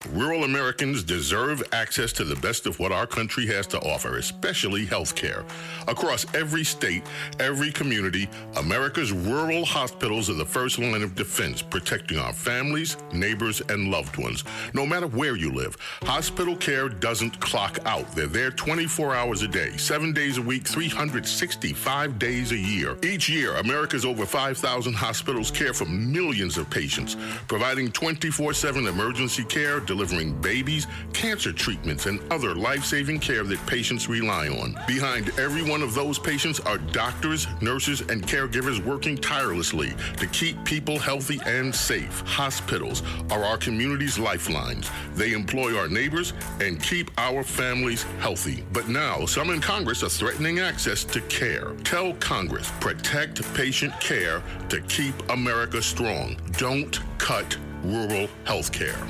Rural Americans deserve access to the best of what our country has to offer, especially health care. Across every state, every community, America's rural hospitals are the first line of defense, protecting our families, neighbors, and loved ones. No matter where you live, hospital care doesn't clock out. They're there 24 hours a day, 7 days a week, 365 days a year. Each year, America's over 5,000 hospitals care for millions of patients, providing 24/7 emergency care, delivering babies, cancer treatments, and other life-saving care that patients rely on. Behind every one of those patients are doctors, nurses, and caregivers working tirelessly to keep people healthy and safe. Hospitals are our community's lifelines. They employ our neighbors and keep our families healthy. But now, some in Congress are threatening access to care. Tell Congress, protect patient care to keep America strong. Don't cut rural health care.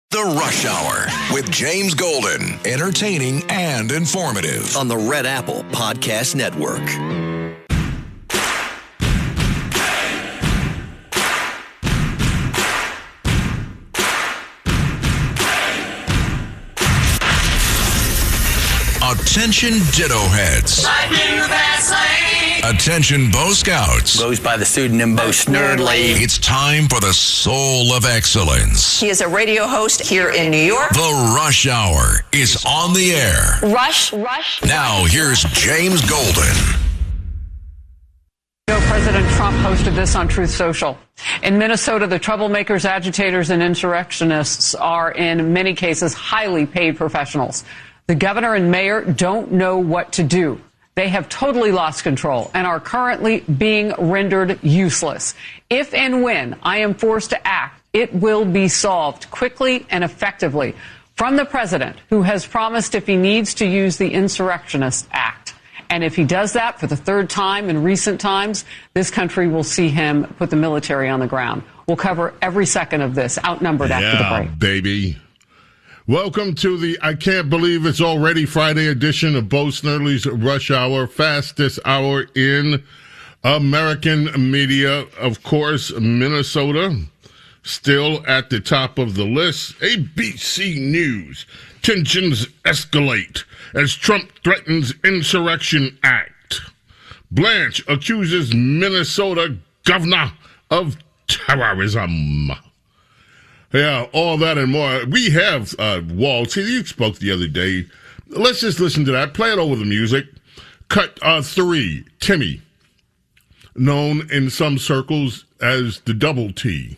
The Rush Hour with James Golden. Entertaining and informative. On the Red Apple Podcast Network. Attention Ditto Heads. Attention Bo Scouts. Goes by the pseudonym Bo Snerdley. It's time for the Soul of Excellence. He is a radio host here in New York. The Rush Hour is on the air. Rush. Now here's James Golden. President Trump posted this on Truth Social. In Minnesota, the troublemakers, agitators, and insurrectionists are, in many cases, highly paid professionals. The governor and mayor don't know what to do. They have totally lost control and are currently being rendered useless. If and when I am forced to act, it will be solved quickly and effectively. From the president, who has promised if he needs to use the Insurrectionist Act. And if he does that for the third time in recent times, this country will see him put the military on the ground. We'll cover every second of this, outnumbered after the break. Baby. Welcome to the I Can't Believe It's Already Friday edition of Bo Snerdley's Rush Hour, fastest hour in American media. Of course, Minnesota still at the top of the list. ABC News. Tensions escalate as Trump threatens Insurrection Act. Blanche accuses Minnesota governor of terrorism. Yeah, all that and more. We have Walt. See, you spoke the other day. Let's just listen to that. Play it over the music. Cut 3. Timmy, known in some circles as the double T.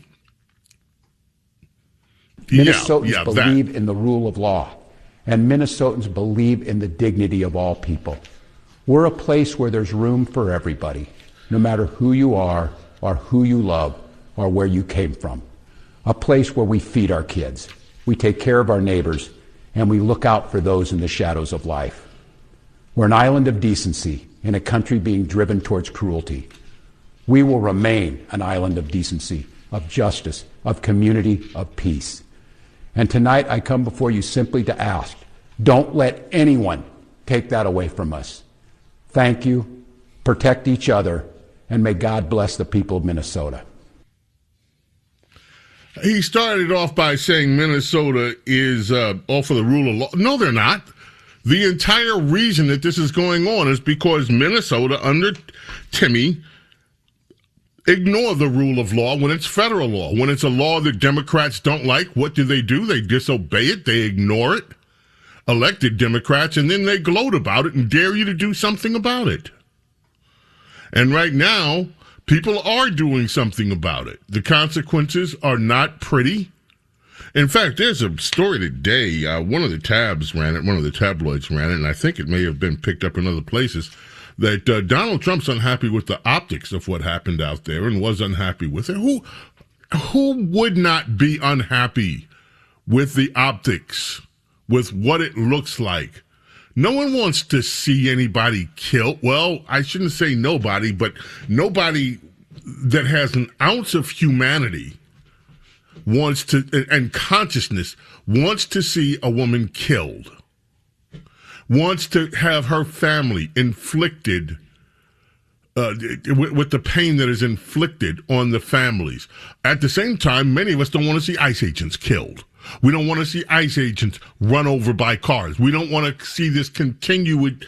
Minnesotans believe in the rule of law, and Minnesotans believe in the dignity of all people. We're a place where there's room for everybody, no matter who you are or who you love or where you came from. A place where we feed our kids, we take care of our neighbors, and we look out for those in the shadows of life. We're an island of decency in a country being driven towards cruelty. We will remain an island of decency, of justice, of community, of peace. And tonight I come before you simply to ask, don't let anyone take that away from us. Thank you, protect each other, and may God bless the people of Minnesota. He started off by saying Minnesota is all for the rule of law. No, they're not. The entire reason that this is going on is because Minnesota, under Timmy, ignore the rule of law when it's federal law. When it's a law that Democrats don't like, what do? They disobey it. They ignore it. Elected Democrats, and then they gloat about it and dare you to do something about it. And right now, people are doing something about it. The consequences are not pretty. In fact, there's a story today. One of the tabs ran it. One of the tabloids ran it, and I think it may have been picked up in other places, that Donald Trump's unhappy with the optics of what happened out there and was unhappy with it. Who would not be unhappy with the optics, with what it looks like? No one wants to see anybody killed. Well, I shouldn't say nobody, but nobody that has an ounce of humanity wants to, and consciousness, wants to see a woman killed, wants to have her family inflicted with the pain that is inflicted on the families. At the same time, many of us don't want to see ICE agents killed. We don't want to see ICE agents run over by cars. We don't want to see this continued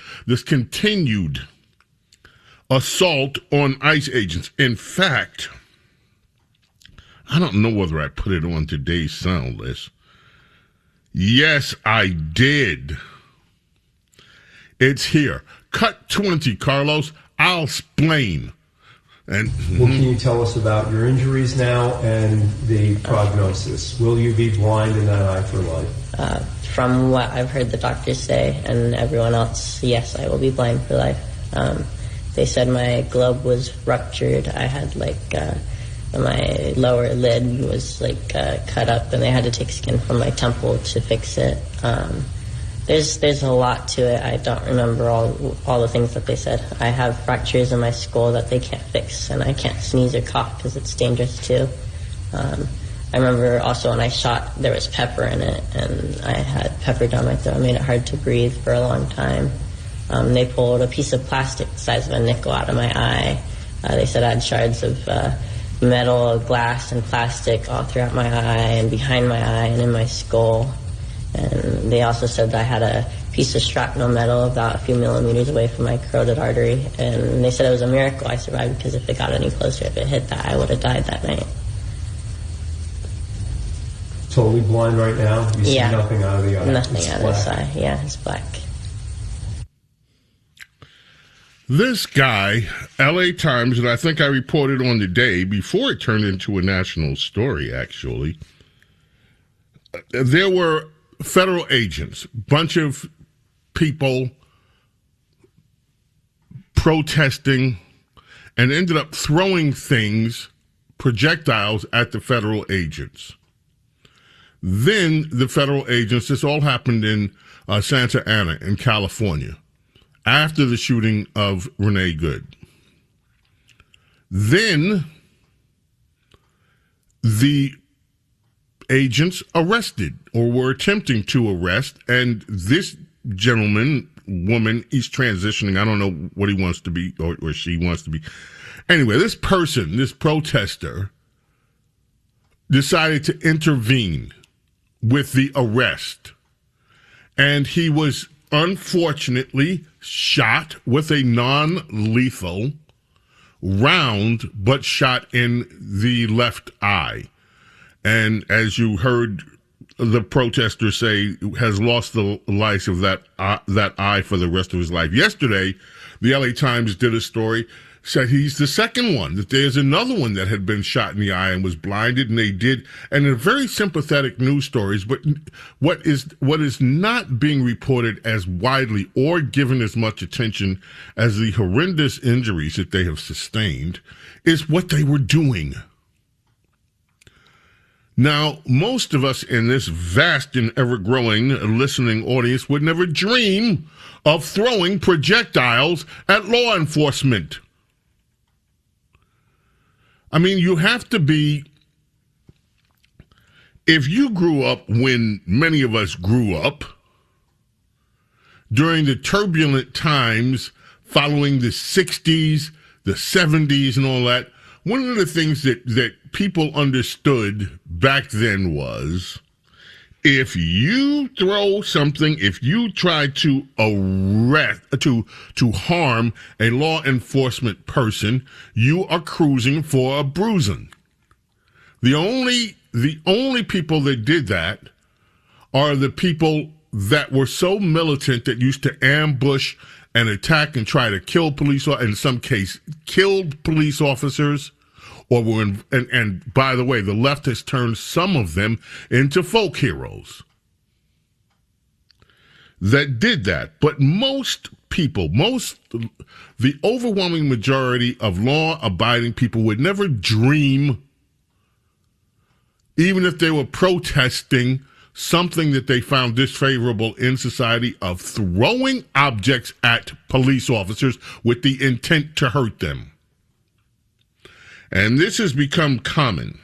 assault on ICE agents. In fact, I don't know whether I put it on today's sound list. Yes, I did. It's here. Cut 20, Carlos. I'll explain. And what can you tell us about your injuries now and the prognosis? Will you be blind in that eye for life? From what I've heard the doctors say and everyone else, yes, I will be blind for life. They said my globe was ruptured. I had my lower lid was cut up, and they had to take skin from my temple to fix it. There's a lot to it. I don't remember all the things that they said. I have fractures in my skull that they can't fix, and I can't sneeze or cough because it's dangerous too. I remember also when I shot, there was pepper in it, and I had pepper down my throat. It made it hard to breathe for a long time. They pulled a piece of plastic the size of a nickel out of my eye. They said I had shards of metal, glass, and plastic all throughout my eye and behind my eye and in my skull. And they also said that I had a piece of shrapnel metal about a few millimeters away from my carotid artery. And they said it was a miracle I survived, because if it got any closer, if it hit that, I would have died that night. Totally blind right now? You see nothing out of the eye? Nothing out of this eye. Yeah, it's black. This guy, LA Times, and I think I reported on the day before it turned into a national story, actually. There were federal agents, bunch of people protesting, and ended up throwing things, projectiles, at the federal agents. Then the federal agents, this all happened in Santa Ana in California, after the shooting of Renee Good. Then the agents arrested, or were attempting to arrest, and this woman, he's transitioning. I don't know what he wants to be, or she wants to be. Anyway, this person, this protester, decided to intervene with the arrest, and he was unfortunately shot with a non-lethal round, but shot in the left eye. And as you heard the protester say, has lost the life of that eye for the rest of his life. Yesterday, the LA Times did a story, said he's the second one, that there's another one that had been shot in the eye and was blinded, and they did, and they're very sympathetic news stories, but what is not being reported as widely or given as much attention as the horrendous injuries that they have sustained is what they were doing. Now, most of us in this vast and ever-growing listening audience would never dream of throwing projectiles at law enforcement. I mean, you have to be, if you grew up when many of us grew up, during the turbulent times following the 60s, the 70s, and all that, one of the things that people understood back then was, if you throw something, if you try to arrest, to harm a law enforcement person, you are cruising for a bruising. The only people that did that are the people that were so militant that used to ambush and attack and try to kill police, in some case, killed police officers, or were and by the way, the left has turned some of them into folk heroes that did that. But most people, the overwhelming majority of law-abiding people would never dream, even if they were protesting something that they found disfavorable in society, of throwing objects at police officers with the intent to hurt them. And this has become common.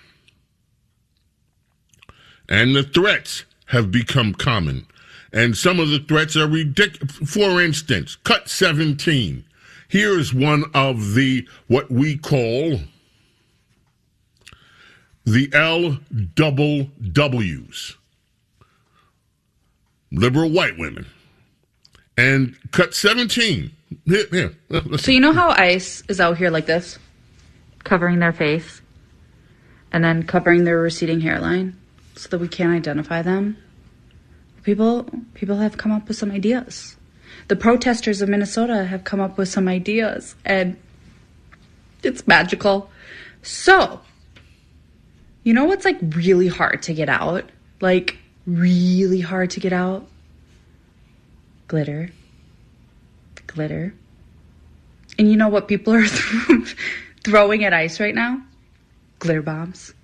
And the threats have become common. And some of the threats are ridiculous. For instance, cut 17. Here's one of the, what we call the LWWs. liberal white women, and cut 17. Here, so you know how ICE is out here like this, covering their face, and then covering their receding hairline so that we can't identify them? People have come up with some ideas. The protesters of Minnesota have come up with some ideas, and it's magical. So, you know what's like really hard to get out? Like really hard to get out? Glitter. And you know what people are throwing at ICE right now? Glitter bombs.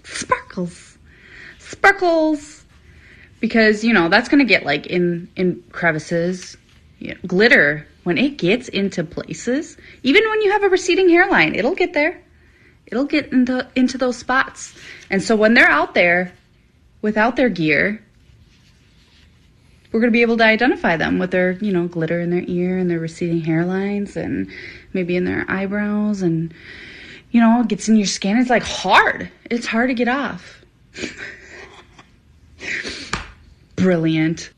Sparkles. Because, you know, that's going to get like in crevices. You know, glitter, when it gets into places, even when you have a receding hairline, it'll get there. It'll get into those spots. And so when they're out there without their gear, we're going to be able to identify them with their, you know, glitter in their ear and their receding hairlines and maybe in their eyebrows. And, you know, it gets in your skin. It's like hard. It's hard to get off. Brilliant.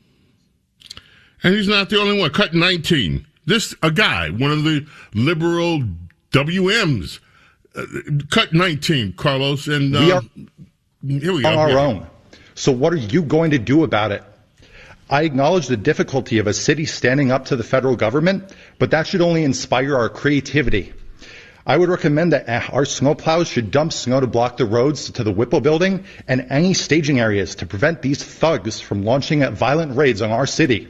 And he's not the only one. Cut 19. A guy, one of the liberal WMs. Cut 19, Carlos. And we are here we go. On our own. So what are you going to do about it? I acknowledge the difficulty of a city standing up to the federal government, but that should only inspire our creativity. I would recommend that our snowplows should dump snow to block the roads to the Whipple building and any staging areas to prevent these thugs from launching violent raids on our city.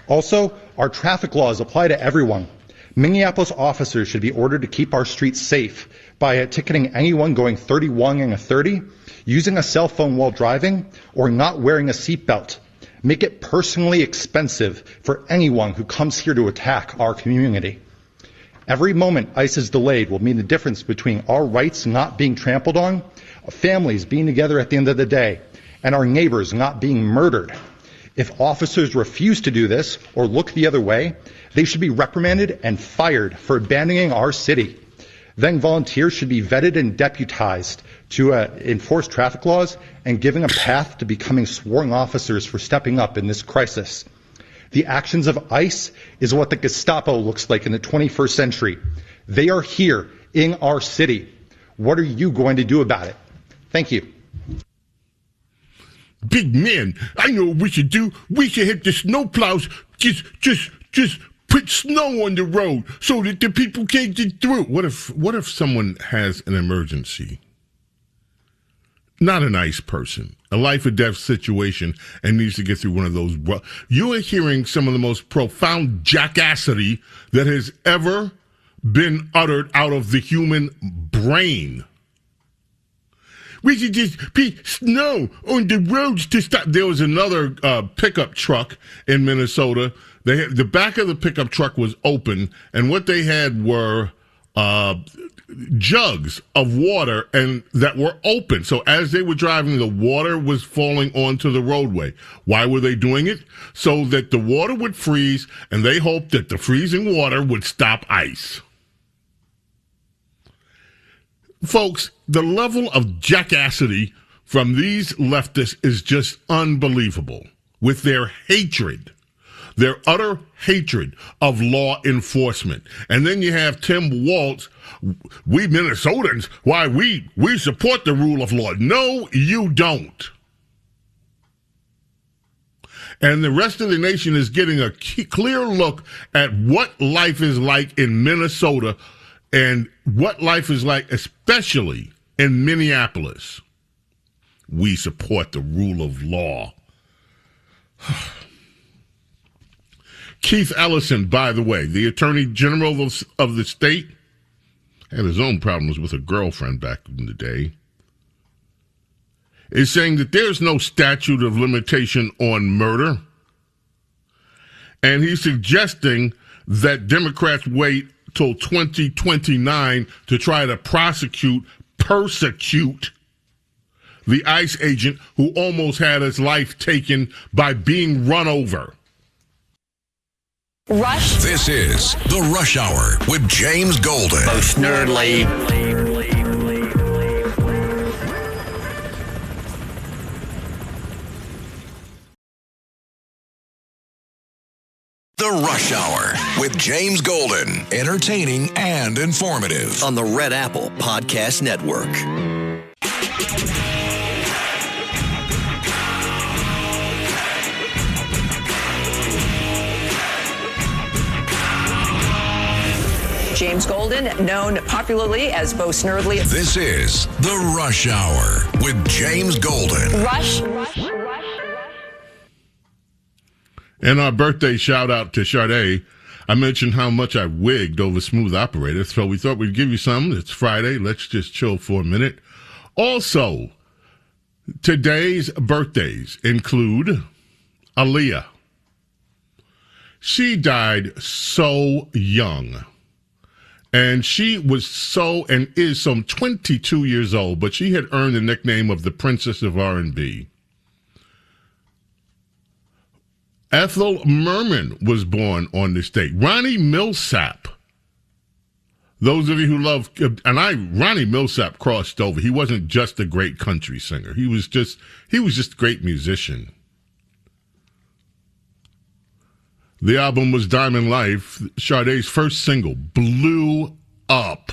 Also, our traffic laws apply to everyone. Minneapolis officers should be ordered to keep our streets safe by ticketing anyone going 31 and a 30, using a cell phone while driving, or not wearing a seatbelt. Make it personally expensive for anyone who comes here to attack our community. Every moment ICE is delayed will mean the difference between our rights not being trampled on, families being together at the end of the day, and our neighbors not being murdered. If officers refuse to do this or look the other way, they should be reprimanded and fired for abandoning our city. Then volunteers should be vetted and deputized to enforce traffic laws and given a path to becoming sworn officers for stepping up in this crisis. The actions of ICE is what the Gestapo looks like in the 21st century. They are here in our city. What are you going to do about it? Thank you. Big man, I know what we should do. We should hit the snowplows. Just put snow on the road so that the people can't get through. What if someone has an emergency? Not a nice person, a life or death situation, and needs to get through one of those. You are hearing some of the most profound jackassity that has ever been uttered out of the human brain. We should just put snow on the roads to stop. There was another pickup truck in Minnesota. The back of the pickup truck was open, and what they had were jugs of water and that were open. So as they were driving, the water was falling onto the roadway. Why were they doing it? So that the water would freeze, and they hoped that the freezing water would stop ice. Folks, the level of jackassity from these leftists is just unbelievable. With their hatred, their utter hatred of law enforcement. And then you have Tim Walz, we Minnesotans, why we support the rule of law. No, you don't. And the rest of the nation is getting a clear look at what life is like in Minnesota and what life is like, especially in Minneapolis. We support the rule of law. Keith Ellison, by the way, the Attorney General of the state, had his own problems with a girlfriend back in the day, is saying that there's no statute of limitation on murder. And he's suggesting that Democrats wait till 2029 to try to persecute the ICE agent who almost had his life taken by being run over. Rush. This is the Rush Hour with James Golden. Bo Snerdley. The Rush Hour with James Golden. Entertaining and informative. On the Red Apple Podcast Network. James Golden, known popularly as Bo Snerdley. This is The Rush Hour with James Golden. Rush. And our birthday shout out to Sade. I mentioned how much I wigged over Smooth Operator, so we thought we'd give you some. It's Friday. Let's just chill for a minute. Also, today's birthdays include Aaliyah. She died so young. And she was so and is some 22 years old, but she had earned the nickname of the Princess of R&B. Ethel Merman was born on this date. Ronnie Milsap. Those of you who love, Ronnie Milsap crossed over. He wasn't just a great country singer. He was just a great musician. The album was Diamond Life. Sade's first single blew up.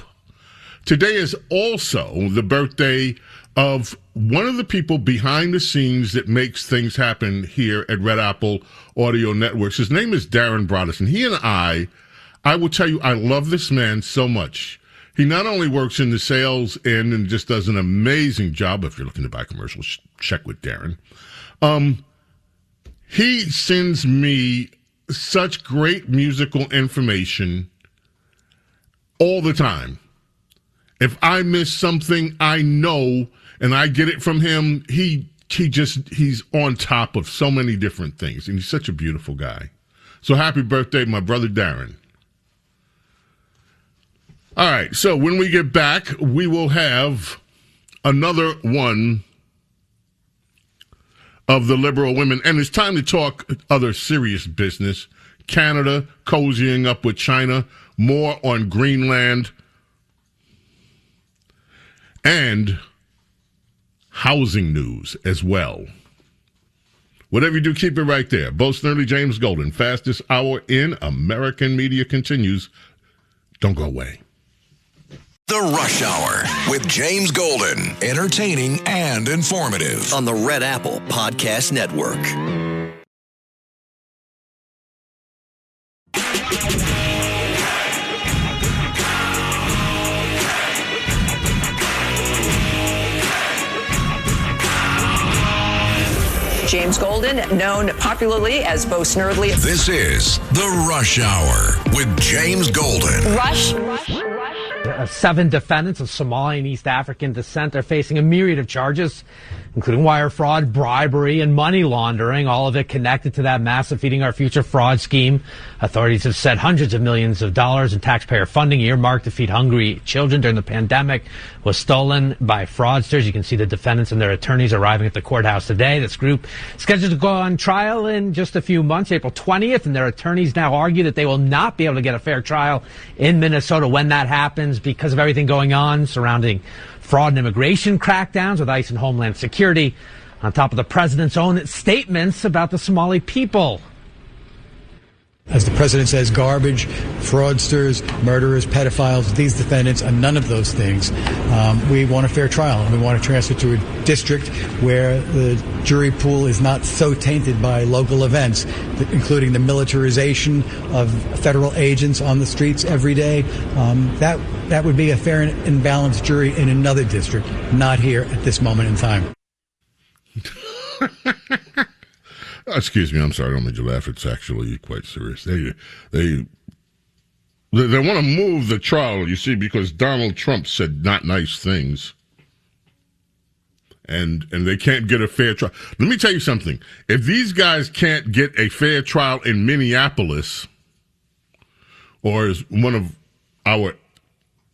Today is also the birthday of one of the people behind the scenes that makes things happen here at Red Apple Audio Networks. His name is Darren Broderson. He and I will tell you, I love this man so much. He not only works in the sales end and just does an amazing job. If you're looking to buy commercials, check with Darren. He sends me such great musical information all the time. If I miss something, I know, and I get it from him. He's on top of so many different things, and he's such a beautiful guy. So happy birthday, my brother Darren. All right, so when we get back, we will have another one of the liberal women, and it's time to talk other serious business. Canada cozying up with China, more on Greenland, and housing news as well. Whatever you do, keep it right there. Bo Snerdley, James Golden, fastest hour in American media continues. Don't go away. The Rush Hour with James Golden. Entertaining and informative. On the Red Apple Podcast Network. James Golden, known popularly as Bo Snerdley. This is The Rush Hour with James Golden. Rush. 7 defendants of Somali and East African descent are facing a myriad of charges, including wire fraud, bribery, and money laundering, all of it connected to that massive Feeding Our Future fraud scheme. Authorities have said hundreds of millions of dollars in taxpayer funding earmarked to feed hungry children during the pandemic was stolen by fraudsters. You can see the defendants and their attorneys arriving at the courthouse today. This group scheduled to go on trial in just a few months, April 20th, and their attorneys now argue that they will not be able to get a fair trial in Minnesota when that happens because of everything going on surrounding fraud and immigration crackdowns with ICE and Homeland Security, on top of the president's own statements about the Somali people. As the president says, garbage, fraudsters, murderers, pedophiles, these defendants are none of those things. We want a fair trial, and we want to transfer to a district where the jury pool is not so tainted by local events, including the militarization of federal agents on the streets every day. That would be a fair and balanced jury in another district, not here at this moment in time. Excuse me, I'm sorry, I don't mean to laugh. It's actually quite serious. They want to move the trial, you see, because Donald Trump said not nice things. And they can't get a fair trial. Let me tell you something. If these guys can't get a fair trial in Minneapolis, or as one of our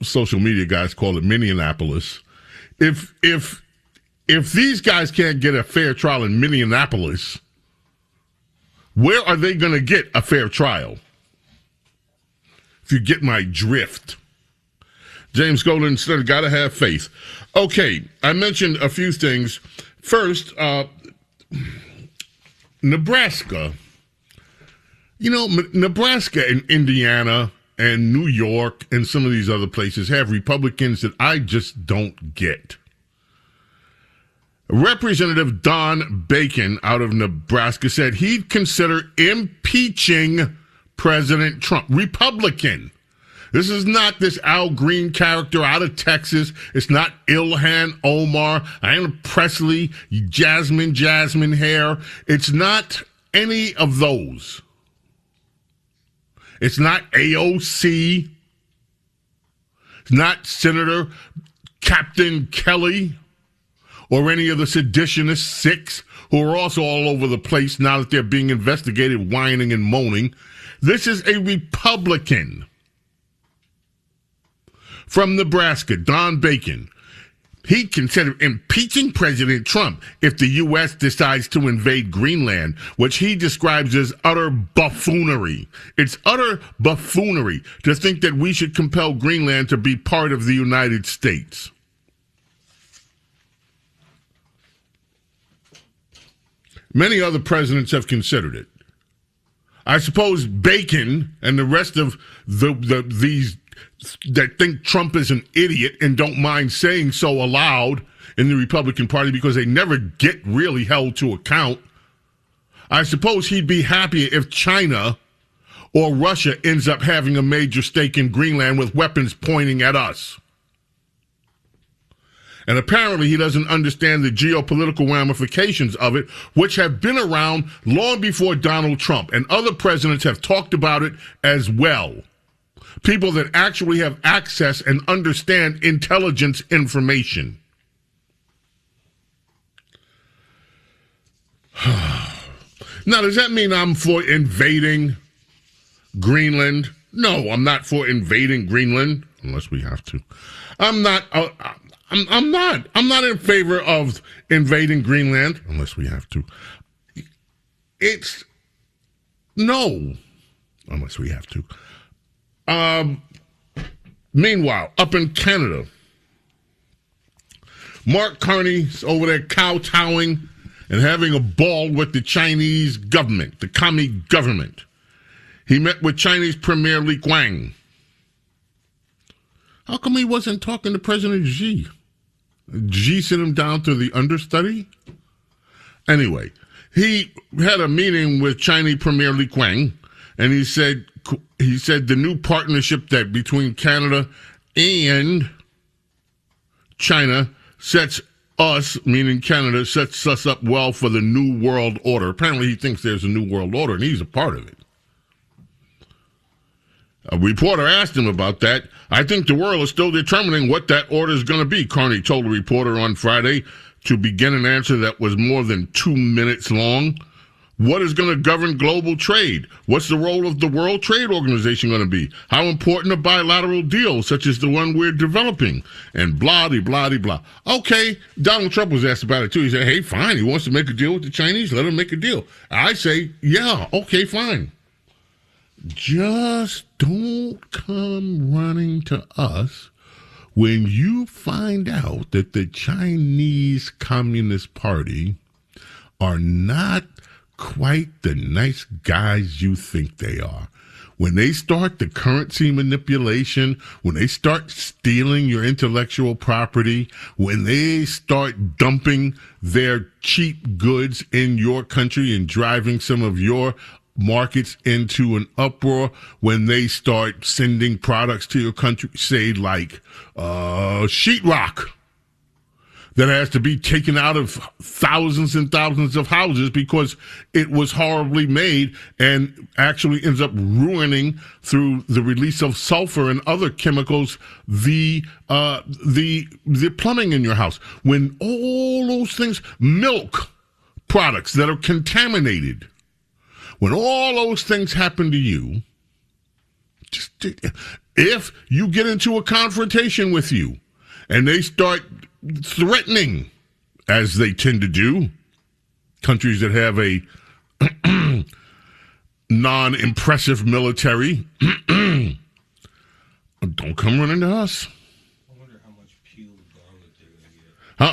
social media guys call it, Minneapolis, if these guys can't get a fair trial in Minneapolis, where are they going to get a fair trial? If you get my drift. James Golden said, got to have faith. Okay, I mentioned a few things. First, Nebraska You know, Nebraska and Indiana and New York and some of these other places have Republicans that I just don't get. Representative Don Bacon out of Nebraska said he'd consider impeaching President Trump. Republican. This is not this Al Green character out of Texas. It's not Ilhan Omar, Anna Presley, Jasmine Hair. It's not any of those. It's not AOC. It's not Senator Captain Kelly or any of the seditionist six who are also all over the place now that they're being investigated, whining and moaning. This is a Republican from Nebraska, Don Bacon. He considered impeaching President Trump if the U.S. decides to invade Greenland, which he describes as utter buffoonery. It's utter buffoonery to think that we should compel Greenland to be part of the United States. Many other presidents have considered it. I suppose Bacon and the rest of these that think Trump is an idiot and don't mind saying so aloud in the Republican Party because they never get really held to account. I suppose he'd be happy if China or Russia ends up having a major stake in Greenland with weapons pointing at us. And apparently he doesn't understand the geopolitical ramifications of it, which have been around long before Donald Trump, and other presidents have talked about it as well. People that actually have access and understand intelligence information. Now, does that mean I'm for invading Greenland? No, I'm not for invading Greenland, unless we have to. I'm not in favor of invading Greenland, unless we have to. No, unless we have to. Meanwhile, up in Canada, Mark Carney's over there kowtowing and having a ball with the Chinese government, the commie government. He met with Chinese Premier Li Qiang. How come he wasn't talking to President Xi? Xi sent him down to the understudy? Anyway, he had a meeting with Chinese Premier Li Qiang, and he said the new partnership that between Canada and China sets us, meaning Canada, sets us up well for the new world order. Apparently he thinks there's a new world order, and he's a part of it. A reporter asked him about that. I think the world is still determining what that order is going to be, Carney told a reporter on Friday to begin an answer that was more than 2 minutes long. What is going to govern global trade? What's the role of the World Trade Organization going to be? How important are bilateral deals such as the one we're developing? And blah-de-blah-de-blah. Okay, Donald Trump was asked about it too. He said, hey, fine, he wants to make a deal with the Chinese. Let him make a deal. I say, yeah, okay, fine. Just don't come running to us when you find out that the Chinese Communist Party are not quite the nice guys you think they are. When they start the currency manipulation, when they start stealing your intellectual property, when they start dumping their cheap goods in your country and driving some of your markets into an uproar, when they start sending products to your country, say like sheetrock, that has to be taken out of thousands and thousands of houses because it was horribly made and actually ends up ruining, through the release of sulfur and other chemicals, the plumbing in your house. When all those things, milk products that are contaminated, when all those things happen to you, if you get into a confrontation with you and they start threatening, as they tend to do, countries that have a non-impressive military, don't come running to us. I wonder how much peeled garlic they're going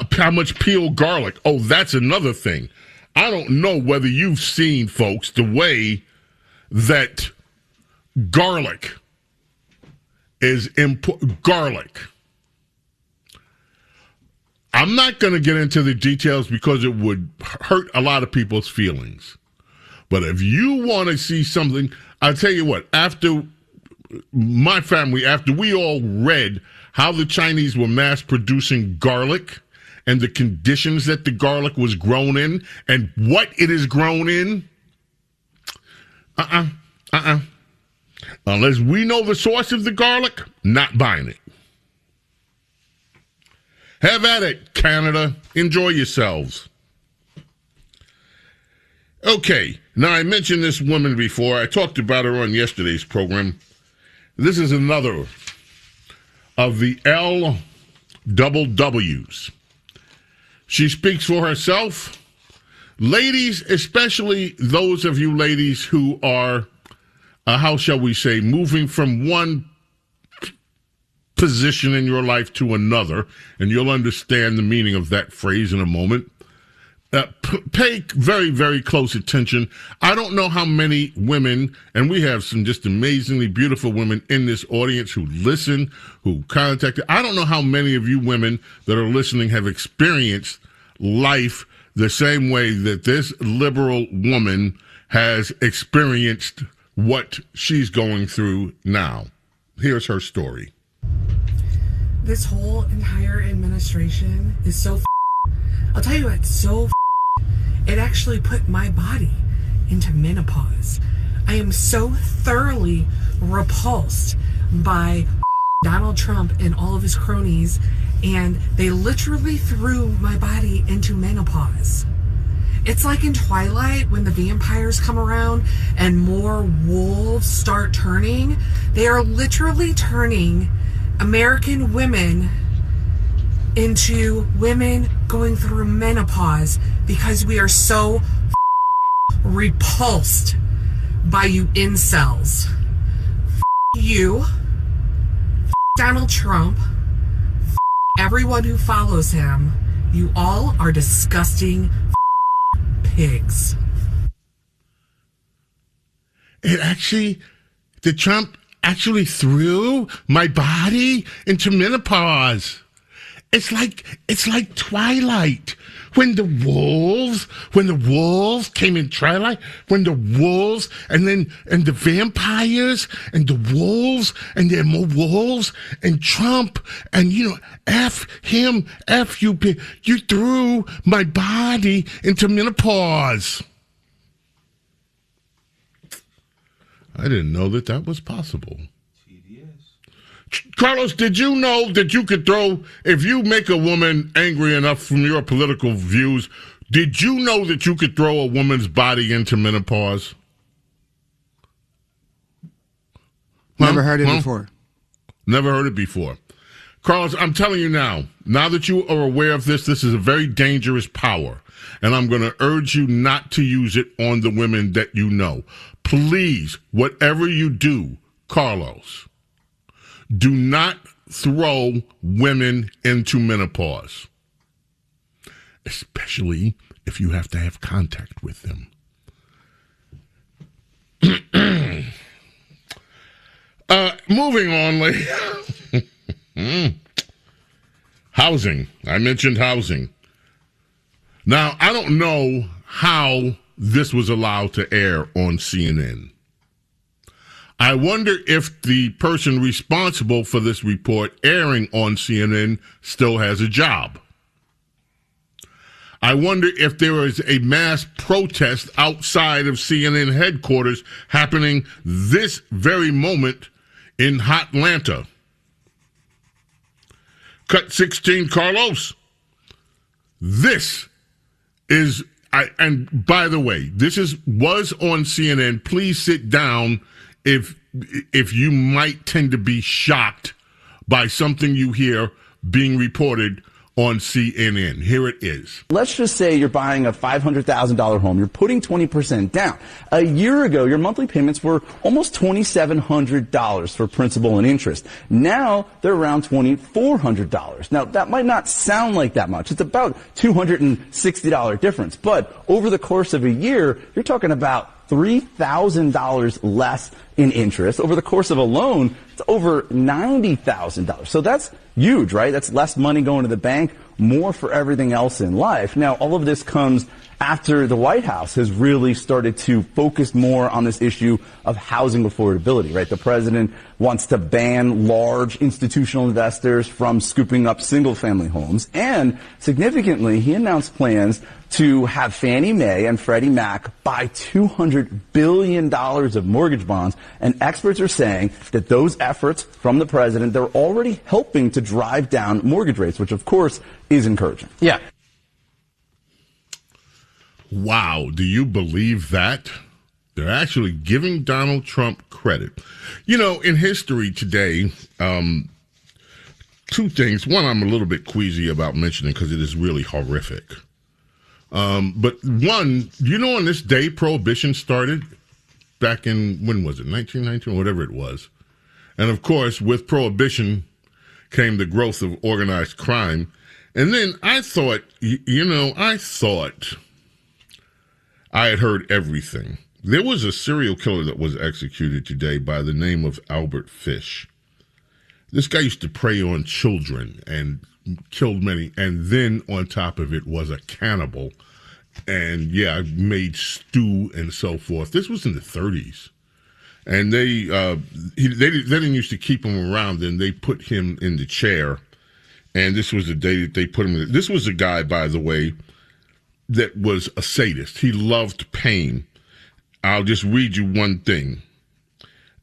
to get. How much peeled garlic? Oh, that's another thing. I don't know whether you've seen, folks, the way that garlic is garlic. I'm not going to get into the details because it would hurt a lot of people's feelings. But if you want to see something, I'll tell you what, after my family, after we all read how the Chinese were mass producing garlic and the conditions that the garlic was grown in and what it is grown in, unless we know the source of the garlic, not buying it. Have at it, Canada. Enjoy yourselves. Okay, now I mentioned this woman before. I talked about her on yesterday's program. This is another of the LWWs. She speaks for herself. Ladies, especially those of you ladies who are, how shall we say, moving from one position in your life to another, and you'll understand the meaning of that phrase in a moment. Pay very, very close attention. I don't know how many women, and we have some just amazingly beautiful women in this audience who listen, who contact. I don't know how many of you women that are listening have experienced life the same way that this liberal woman has experienced what she's going through now. Here's her story. This whole entire administration is so I'll tell you what, so it actually put my body into menopause. I am so thoroughly repulsed by Donald Trump and all of his cronies, and they literally threw my body into menopause. It's like in Twilight when the vampires come around and more wolves start turning. They are literally turning American women into women going through menopause because we are so repulsed by you incels. You, Donald Trump, everyone who follows him, you all are disgusting pigs. The Trump actually threw my body into menopause. It's like Twilight. When the wolves came in Twilight, when the wolves and the vampires and the wolves and there are more wolves and Trump and F him, F you, you threw my body into menopause. I didn't know that was possible. Carlos, did you know that you could throw, if you make a woman angry enough from your political views, did you know that you could throw a woman's body into menopause? Never heard it before. Never heard it before. Carlos, I'm telling you now that you are aware of this is a very dangerous power, and I'm going to urge you not to use it on the women that you know. Please, whatever you do, Carlos, do not throw women into menopause, especially if you have to have contact with them. Moving on, housing. I mentioned housing. Now, I don't know how this was allowed to air on CNN. I wonder if the person responsible for this report airing on CNN still has a job. I wonder if there is a mass protest outside of CNN headquarters happening this very moment in Hotlanta. Cut 16, Carlos. This is, and by the way, was on CNN. Please sit down if you might tend to be shocked by something you hear being reported on CNN. Here it is. Let's just say you're buying a $500,000 home. You're putting 20% down. A year ago, your monthly payments were almost $2,700 for principal and interest. Now they're around $2,400. Now that might not sound like that much. It's about $260 difference. But over the course of a year, you're talking about about $3,000 less in interest. Over the course of a loan, it's over $90,000. So that's huge, right? That's less money going to the bank, more for everything else in life. Now, all of this comes after the White House has really started to focus more on this issue of housing affordability, right? The president wants to ban large institutional investors from scooping up single-family homes. And significantly, he announced plans to have Fannie Mae and Freddie Mac buy $200 billion of mortgage bonds. And experts are saying that those efforts from the president, they're already helping to drive down mortgage rates, which, of course, is encouraging. Yeah. Wow, do you believe that? They're actually giving Donald Trump credit. You know, in history today, two things. One, I'm a little bit queasy about mentioning because it is really horrific. But one, you know, on this day, Prohibition started back in, when was it, 1919, whatever it was. And of course, with Prohibition came the growth of organized crime. And then I thought, I had heard everything. There was a serial killer that was executed today by the name of Albert Fish. This guy used to prey on children and killed many, and then on top of it was a cannibal. And yeah, made stew and so forth. This was in the 30s. And they didn't used to keep him around, and they put him in the chair. And this was the day that they put him in. This was a guy, by the way, that was a sadist. He loved pain. I'll just read you one thing.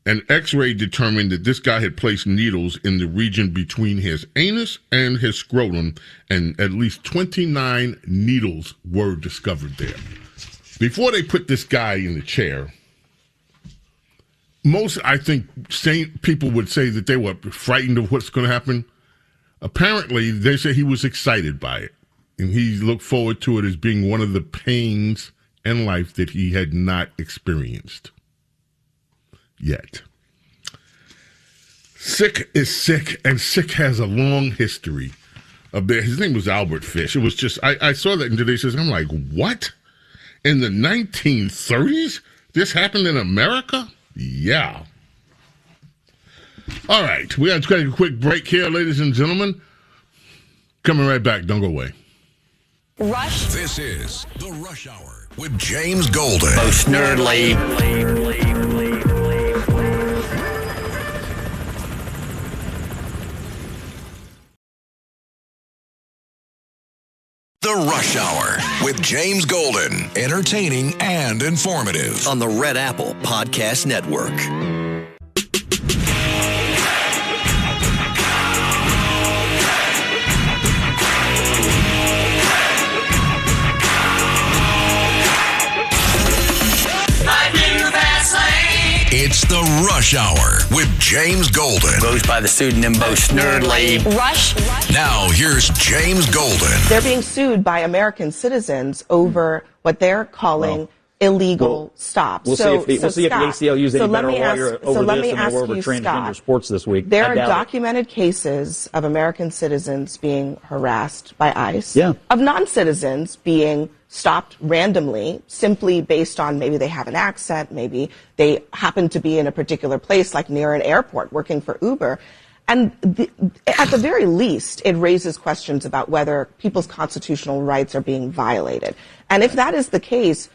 An X-ray determined that this guy had placed needles in the region between his anus and his scrotum, and at least 29 needles were discovered there. Before they put this guy in the chair, most, I think, sane people would say that they were frightened of what's going to happen. Apparently, they say he was excited by it. And he looked forward to it as being one of the pains in life that he had not experienced yet. Sick is sick, and sick has a long history of that. His name was Albert Fish. It was just, I saw that in today's says, I'm like, what? In the 1930s? This happened in America? Yeah. All right, we have to take a quick break here, ladies and gentlemen. Coming right back. Don't go away. Rush. This is The Rush Hour with James Golden. Bo Snerdley. The Rush Hour with James Golden. Entertaining and informative. On the Red Apple Podcast Network. It's The Rush Hour with James Golden. Goes by the pseudonym Bo Snerdley. Rush. Now, here's James Golden. They're being sued by American citizens over what they're calling illegal stops. We'll see if the ACLU is any better lawyer over this than they were over transgender sports this week. There are documented cases of American citizens being harassed by ICE, of non-citizens being stopped randomly simply based on maybe they have an accent, maybe they happen to be in a particular place like near an airport working for Uber. And at the very least, it raises questions about whether people's constitutional rights are being violated. And if that is the case,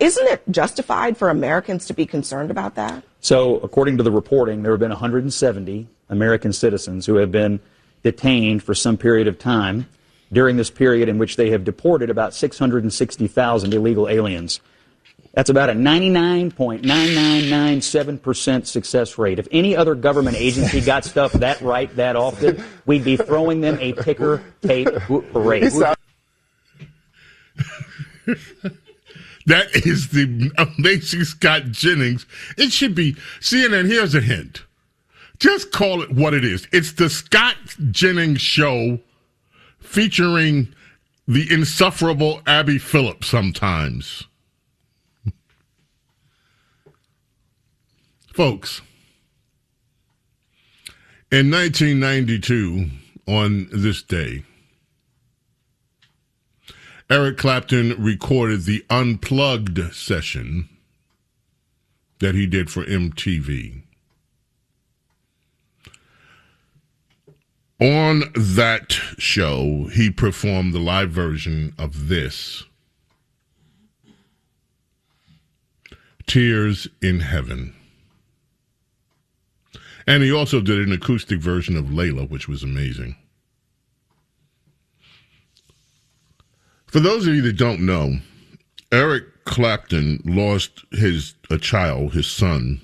isn't it justified for Americans to be concerned about that? So, according to the reporting, there have been 170 American citizens who have been detained for some period of time during this period in which they have deported about 660,000 illegal aliens. That's about a 99.9997% success rate. If any other government agency got stuff that right that often, we'd be throwing them a ticker tape parade. That is the amazing Scott Jennings. It should be, CNN, here's a hint. Just call it what it is. It's the Scott Jennings Show featuring the insufferable Abby Phillips sometimes. Folks, in 1992, on this day, Eric Clapton recorded the Unplugged session that he did for MTV. On that show, he performed the live version of this, Tears in Heaven. And he also did an acoustic version of Layla, which was amazing. For those of you that don't know, Eric Clapton lost a child, his son.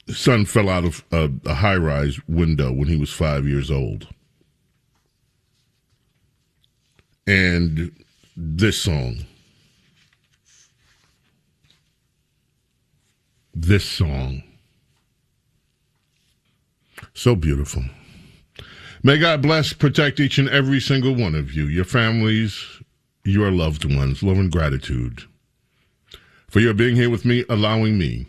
His son fell out of a high-rise window when he was 5 years old. And this song. So beautiful. May God bless, protect each and every single one of you, your families, your loved ones. Love and gratitude for your being here with me, allowing me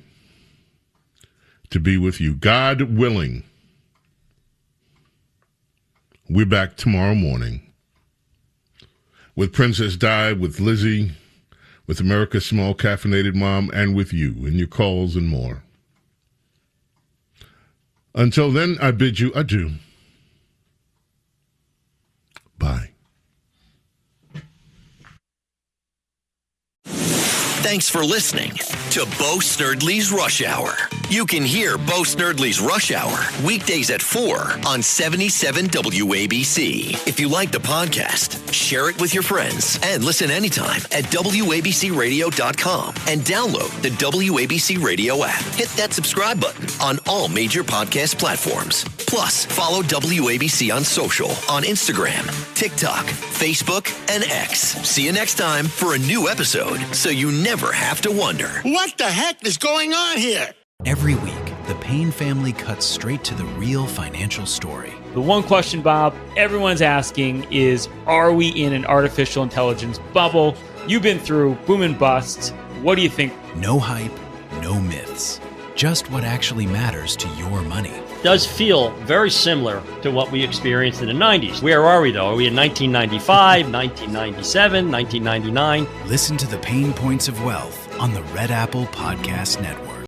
to be with you. God willing, we're back tomorrow morning with Princess Di, with Lizzie, with America's Small Caffeinated Mom, and with you and your calls and more. Until then, I bid you adieu. Bye. Thanks for listening to Bo Snerdley's Rush Hour. You can hear Bo Snerdley's Rush Hour weekdays at 4 on 77 WABC. If you like the podcast, share it with your friends and listen anytime at WABCRadio.com and download the WABC Radio app. Hit that subscribe button on all major podcast platforms. Plus, follow WABC on social on Instagram, TikTok, Facebook, and X. See you next time for a new episode so you never have to wonder. What the heck is going on here? Every week, the Payne family cuts straight to the real financial story. The one question, Bob, everyone's asking is, are we in an artificial intelligence bubble? You've been through boom and bust. What do you think? No hype, no myths. Just what actually matters to your money. Does feel very similar to what we experienced in the 90s. Where are we, though? Are we in 1995, 1997, 1999? Listen to the Pain Points of Wealth on the Red Apple Podcast Network.